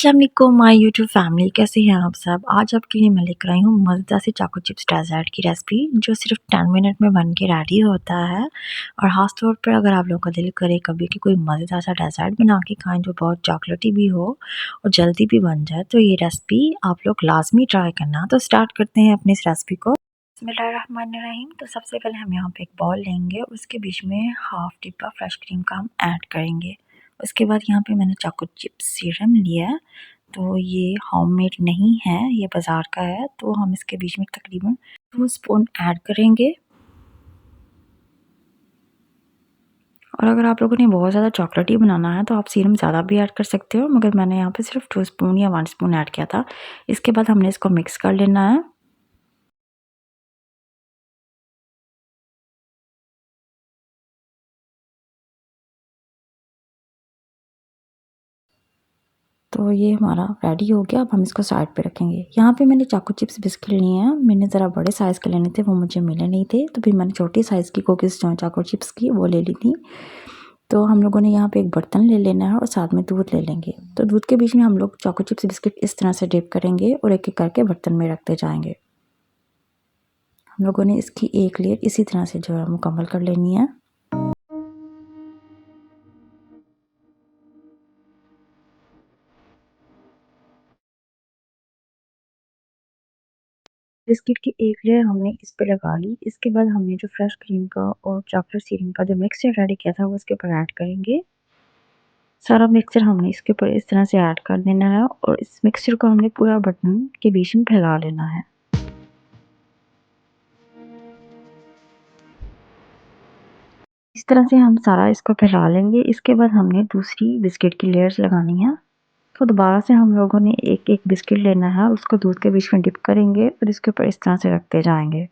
अस्सलाम वालेकुम my YouTube family, कैसे हैं आप सब। आज आपके लिए मैं लेकर आई हूँ मज़ेदार सी चाको चिप्स डेज़र्ट की रेसिपी, जो सिर्फ 10 मिनट में बन के रेडी होता है। और ख़ास तौर पर अगर आप लोगों का दिल करे कभी कि कोई मज़ेदार सा डेज़र्ट बना के खाएं जो बहुत चॉकलेटी भी हो और जल्दी भी बन जाए, तो ये रेसिपी आप लोग लाजमी ट्राई करना। तो स्टार्ट करते हैं अपनी इस रेसिपी को। बिस्मिल्लाहिर्रहमानिर्रहीम। तो सबसे पहले हम यहाँ पे एक बॉल लेंगे, उसके बीच में हाफ डिब्बा फ्रेश क्रीम का हम ऐड करेंगे। उसके बाद यहाँ पे मैंने चाको चिप्स सीरम लिया है, तो ये होममेड नहीं है, ये बाज़ार का है। तो हम इसके बीच में तकरीबन 2 स्पून ऐड करेंगे। और अगर आप लोगों ने बहुत ज़्यादा चॉकलेटी बनाना है तो आप सीरम ज़्यादा भी ऐड कर सकते हो, मगर मैंने यहाँ पे सिर्फ 2 स्पून या 1 स्पून ऐड किया था। इसके बाद हमने इसको मिक्स कर लेना है। तो ये हमारा रेडी हो गया। अब हम इसको साइड पे रखेंगे। यहाँ पे मैंने चाको चिप्स बिस्किट लिए हैं। मैंने ज़रा बड़े साइज़ के लेने थे, वो मुझे मिले नहीं थे, तो फिर मैंने छोटी साइज़ की कुकीज़ जो चाको चिप्स की वो ले ली थी। तो हम लोगों ने यहाँ पे एक बर्तन ले लेना है और साथ में दूध ले लेंगे। तो दूध के बीच में हम लोग चाको चिप्स बिस्किट इस तरह से डिप करेंगे और एक एक करके बर्तन में रखते जाएंगे। हम लोगों ने इसकी एक लेयर इसी तरह से जो है मुकम्मल कर लेनी है। बिस्किट की एक लेयर हमने इस पे लगा ली। इसके बाद हमने जो फ्रेश क्रीम का और चॉकलेट सीरम का जो मिक्सचर रेडी किया था वो इसके ऊपर ऐड करेंगे। सारा मिक्सचर हमने इसके ऊपर इस तरह से ऐड कर देना है और इस मिक्सचर को हमने पूरा बर्तन के बीच में फैला लेना है। इस तरह से हम सारा इसको फैला लेंगे। इसके बाद हमने दूसरी बिस्किट की लेयर्स लगानी है। तो दोबारा से हम लोगों ने एक एक बिस्किट लेना है, उसको दूध के बीच में डिप करेंगे और इसके ऊपर इस तरह से रखते जाएंगे।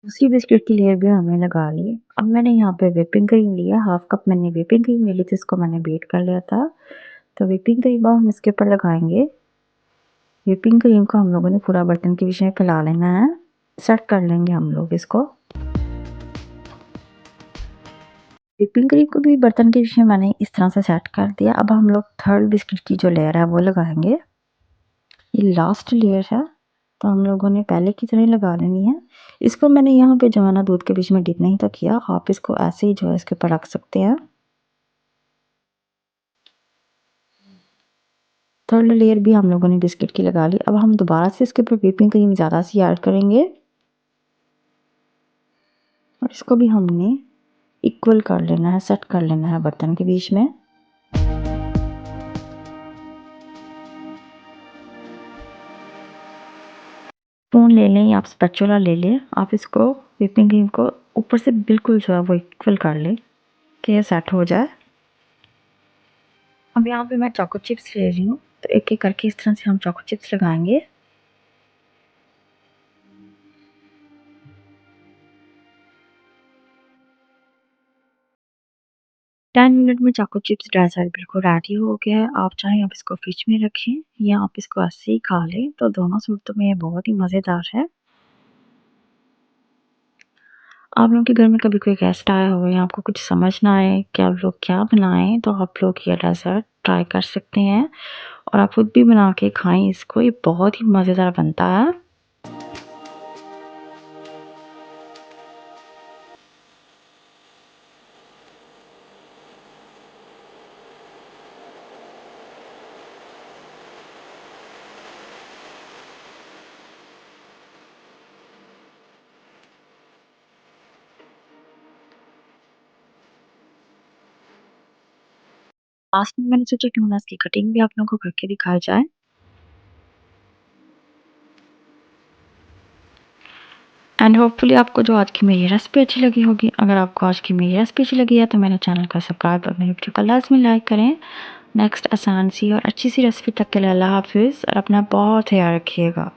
दूसरी बिस्किट की लेयर भी हमने लगा ली। अब मैंने यहाँ पे व्हिपिंग क्रीम लिया, हाफ कप मैंने व्हिपिंग क्रीम ले ली थी, इसको मैंने बीट कर लिया था। तो व्हिपिंग क्रीम हम इसके ऊपर लगाएंगे। व्हिपिंग क्रीम को हम लोगों ने पूरा बर्तन के बीच में फैला लेना है। सेट कर लेंगे हम लोग इसको। व्हिपिंग क्रीम को भी बर्तन के बीच में मैंने इस तरह से सेट कर दिया। अब हम लोग थर्ड बिस्किट की जो लेयर है वो लगाएंगे। ये लास्ट लेयर है, तो हम लोगों ने पहले की तरह ही लगा लेनी है। इसको मैंने यहाँ पे जो है ना दूध के बीच में डिप नहीं तो किया, आप इसको ऐसे ही जो है इसके ऊपर रख सकते हैं। थर्ड लेयर भी हम लोगों ने बिस्किट की लगा ली। अब हम दोबारा से इसके ऊपर व्हिपिंग क्रीम ज़्यादा सी ऐड करेंगे और इसको भी हमने इक्वल कर लेना है, सेट कर लेना है बर्तन के बीच में। स्पून ले लें या आप स्पैचुला ले लें, आप इसको व्हिपिंग क्रीम को ऊपर से बिल्कुल जो है वो इक्वल कर लें कि ये सेट हो जाए। अब यहाँ पे मैं चोको चिप्स ले रही हूँ, तो एक एक करके इस तरह से हम चोको चिप्स लगाएंगे। टेन मिनट में चोको चिप्स डेज़र्ट बिल्कुल रेडी हो गया है। आप चाहें आप इसको फ्रिज में रखें या आप इसको ऐसे ही खा लें, तो दोनों सूरतों में ये बहुत ही मज़ेदार है। आप लोगों के घर में कभी कोई गेस्ट आया हो या आपको कुछ समझ ना आए कि आप लोग क्या बनाएं, तो आप लोग ये डेज़र्ट ट्राई कर सकते हैं और आप खुद भी बना के खाएं इसको। ये बहुत ही मज़ेदार बनता है। लास्ट में मैंने सोचा क्यों ना इसकी कटिंग भी आप लोगों को करके दिखाई जाए। एंड होपफुली आपको जो आज की मेरी रेसिपी अच्छी लगी होगी। अगर आपको आज की मेरी रेसिपी अच्छी लगी है तो मेरे चैनल को सब्सक्राइब और मेरे वीडियो को लाजमी लाइक करें। नेक्स्ट आसान सी और अच्छी सी रेसिपी तक के लिए अल्लाह हाफिज़ और अपना बहुत ख्याल रखिएगा।